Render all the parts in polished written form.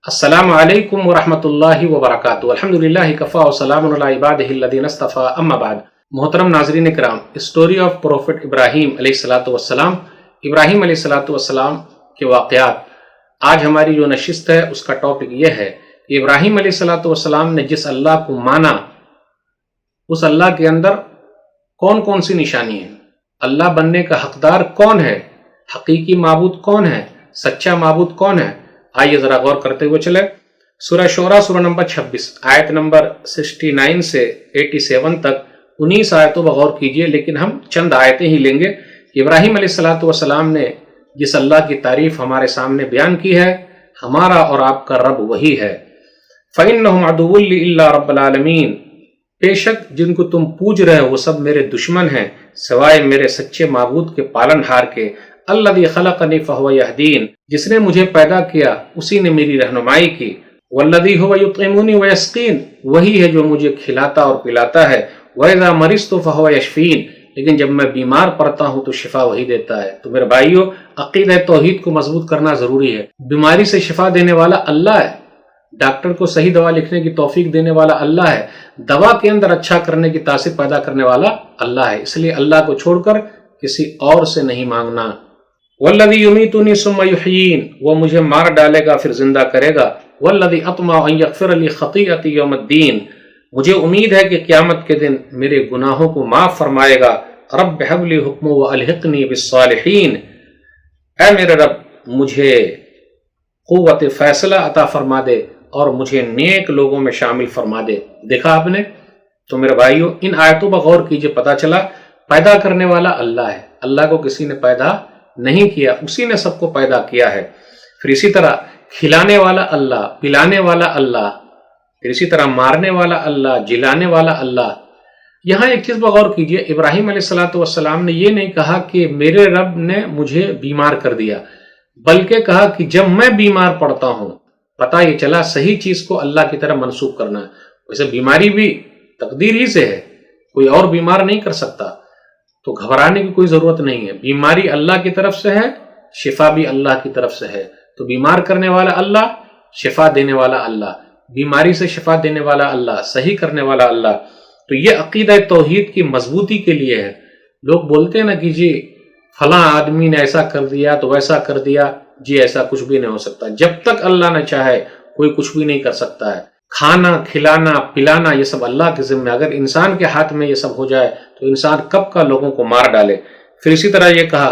अस्सलामु अलैकुम वरहमतुल्लाहि वबरकातुहू। अल्हम्दुलिल्लाहि कफ़ा व सलामुन अला इबादिहिल्लज़ीना इस्तफ़ा, अम्मा बाद। मोहतरम नाज़रीन किराम, स्टोरी ऑफ प्रोफेट इब्राहीम अलैहिस्सलातु वस्सलाम, इब्राहीम अलैहिस्सलातु वस्सलाम के वाक़यात। आज हमारी जो नशिस्त है उसका टॉपिक यह है कि इब्राहीम अलैहिस्सलातु वस्सलाम ने जिस अल्लाह को माना, उस अल्लाह के अंदर कौन कौन सी निशानी है, अल्लाह बनने का हकदार कौन है, हकीकी माबूद कौन है, सच्चा माबूद कौन है। आइए जरा गौर करते हुए चले। सूरह शोरा सूरह नंबर 26 आयत नंबर 69 से 87 तक 19 आयतों पर गौर कीजिए, लेकिन हम चंद आयतें ही लेंगे। इब्राहीम अलैहिस्सलातु वस्सलाम ने जिस अल्लाह की तारीफ हमारे सामने बयान की है, हमारा और आपका रब वही है। फ़इन्नहुम अदुव्वुन लिल्लाहि रब्बिल आलमीन, बेशक जिनको तुम पूज रहे हो वो सब मेरे दुश्मन हैं सिवाय मेरे सच्चे माबूद के पालनहार के। अल्लज़ी खलक़नी फ़हुव यहदीन, जिसने मुझे पैदा किया उसी ने मेरी रहनुमाई की। वल्लज़ी हुव युत्इमुनी व यस्कीन, वही है जो मुझे खिलाता और पिलाता है। व इज़ा मरिज़्तु फ़हुव यशफ़ीन, लेकिन जब मैं बीमार पड़ता हूँ तो शिफा वही देता है। तो मेरे भाइयों, अक़ीदा तौहीद को मजबूत करना जरूरी है। बीमारी से शिफा देने वाला अल्लाह है, डॉक्टर को सही दवा लिखने की तौफीक देने वाला अल्लाह है, दवा के अंदर अच्छा करने की तासीर पैदा करने वाला अल्लाह है। इसलिए अल्लाह को छोड़कर किसी और से नहीं मांगना। वल्लज़ी युमीतुनी सुम्मा युहयीन, वो मुझे मार डालेगा फिर जिंदा करेगा। वल्लज़ी अत्मा अन यग़फ़िर ली ख़तीअती यौमिद्दीन, मुझे उम्मीद है कि क़यामत के दिन मेरे गुनाहों को माफ फरमाएगा। रब्ब हब ली हुक्म व अलहिक़नी बिस्सालिहीन, ऐ मेरे रब मुझे क़ुव्वत फ़ैसला अता फरमा दे और मुझे नेक लोगों में शामिल फरमा दे। देखा आपने? तो मेरे भाइयों, इन आयतों पर गौर कीजिए, पता चला पैदा करने वाला अल्लाह है, अल्लाह को किसी ने पैदा नहीं किया, उसी ने सबको पैदा किया है। फिर इसी तरह खिलाने वाला अल्लाह, पिलाने वाला अल्लाह, फिर इसी तरह मारने वाला अल्लाह, जिलाने वाला अल्लाह। यहां एक चीज पर गौर कीजिए, इब्राहीम अलैहिस्सलातु वस्सलाम ने यह नहीं कहा कि मेरे रब ने मुझे बीमार कर दिया, बल्कि कहा कि जब मैं बीमार पड़ता हूं। पता ये चला सही चीज को अल्लाह की तरह मंसूब करना है। वैसे बीमारी भी तकदीर ही से है, कोई और बीमार नहीं कर सकता, तो घबराने की कोई जरूरत नहीं है। बीमारी अल्लाह की तरफ से है, शिफा भी अल्लाह की तरफ से है। तो बीमार करने वाला अल्लाह, शिफा देने वाला अल्लाह, बीमारी से शिफा देने वाला अल्लाह, सही करने वाला अल्लाह। तो ये अकीदा तौहीद की मजबूती के लिए है। लोग बोलते हैं ना कि जी फला आदमी ने ऐसा कर दिया तो वैसा कर दिया, जी ऐसा कुछ भी नहीं हो सकता। जब तक अल्लाह न चाहे कोई कुछ भी नहीं कर सकता है। खाना, खिलाना, पिलाना, ये सब अल्लाह के जिम्मे। अगर इंसान के हाथ में ये सब हो जाए तो इंसान कब का लोगों को मार डाले। फिर इसी तरह ये कहा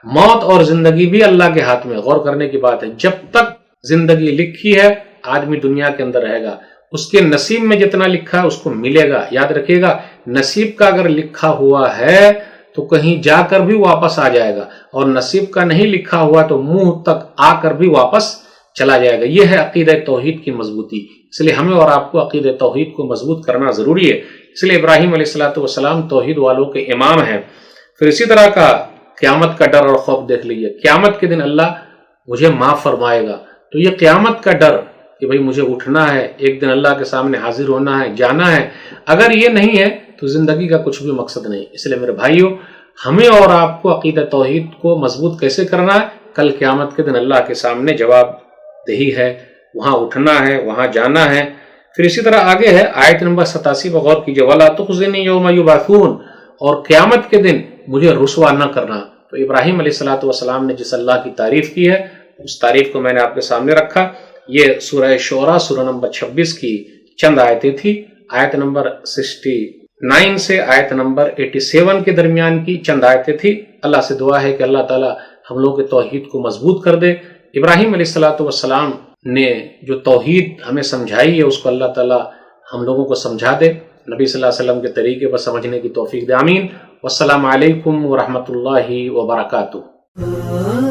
मौत और जिंदगी भी अल्लाह के हाथ में। गौर करने की बात है, जब तक जिंदगी लिखी है आदमी दुनिया के अंदर रहेगा, उसके नसीब में जितना लिखा है उसको मिलेगा। याद रखिएगा, नसीब का अगर लिखा हुआ है तो कहीं जाकर भी वापस आ जाएगा, और नसीब का नहीं लिखा हुआ तो मुंह तक आकर भी वापस चला जाएगा। यह है अकीदा तौहीद की मजबूती। इसलिए हमें और आपको अकीदा तौहीद को मजबूत करना जरूरी है। इसलिए इब्राहीम अलैहिस्सलातु वस्सलाम तौहीद वालों के इमाम हैं। फिर इसी तरह का क़यामत का डर और खौफ देख लीजिए। क़यामत के दिन अल्लाह मुझे माफ फरमाएगा, तो ये क़यामत का डर कि भाई मुझे उठना है, एक दिन अल्लाह के सामने हाजिर होना है, जाना है, अगर ये नहीं है तो जिंदगी का कुछ भी मकसद नहीं। इसलिए मेरे भाइयों, हमें और आपको अकीदा तौहीद को मजबूत कैसे करना है? कल क़यामत के दिन अल्लाह के सामने जवाबदेही है, वहां उठना है, वहां जाना है। फिर इसी तरह आगे है आयत नंबर 87 पर गौर कीजिए, वला तुख़ज़िनी यौम युबअसून, और क़यामत के दिन मुझे रुसवा न करना। तो इब्राहीम अलैहिस्सलातु वस्सलाम ने जिस अल्लाह की तारीफ की है, उस तारीफ को मैंने आपके सामने रखा। ये सूरह शोरा सूरह नंबर 26 की चंद आयतें थी। आयत नंबर 69 से आयत नंबर 87 के दरमियान की चंद आयतें थी। अल्लाह से दुआ है कि अल्लाह ताला हम लोग के तौहीद को मजबूत कर दे। इब्राहीम अलैहिस्सलातु वस्सलाम ने जो तौहीद हमें समझाई है उसको अल्लाह ताला हम लोगों को समझा दे, नबी सल्लल्लाहु अलैहि वसल्लम के तरीके पर समझने की तौफीक दे। आमीन। वस्सलामु अलैकुम व रहमतुल्लाहि व बरकातुहू।